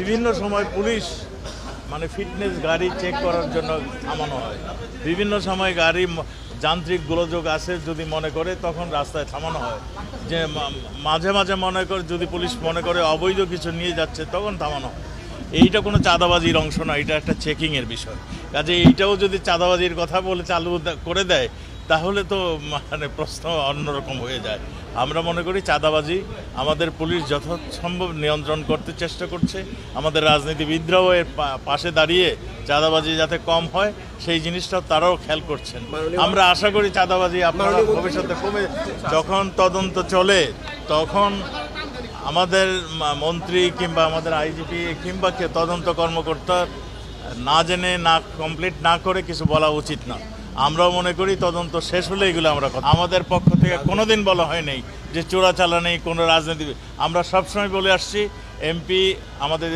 বিভিন্ন সময় পুলিশ মানে ফিটনেস গাড়ি চেক করার জন্য থামানো হয়। বিভিন্ন সময় গাড়ি যান্ত্রিক গোলযোগ আছে যদি মনে করে তখন রাস্তায় থামানো হয়। যে মাঝে মাঝে মনে করে যদি পুলিশ মনে করে অবৈধ কিছু নিয়ে যাচ্ছে তখন থামানো হয়। এইটা কোনো চাঁদাবাজির অংশ না, এটা একটা চেকিংয়ের বিষয়। কাজে এইটাও যদি চাঁদাবাজির কথা বলে চালু করে দেয় তাহলে তো মানে প্রশ্ন অন্যরকম হয়ে যায়। আমরা মনে করি চাঁদাবাজি আমাদের পুলিশ যথাসম্ভব নিয়ন্ত্রণ করতে চেষ্টা করছে। আমাদের রাজনীতিবিদরাও এর পাশে দাঁড়িয়ে চাঁদাবাজি যাতে কম হয় সেই জিনিসটা তারাও খেয়াল করছেন। আমরা আশা করি চাঁদাবাজি আপনারা ভবিষ্যতে কমে, যখন তদন্ত চলে তখন আমাদের মন্ত্রী কিংবা আমাদের আইজিপি কিংবা তদন্ত কর্মকর্তা না জেনে না কমপ্লিট না করে কিছু বলা উচিত না। আমরাও মনে করি তদন্ত শেষ হলে এগুলো আমরা আমাদের পক্ষ থেকে কোনোদিন বলা হয়নি যে চোরাচালানি কোনো রাজনীতি। আমরা সবসময় বলে আসছি এমপি আমাদের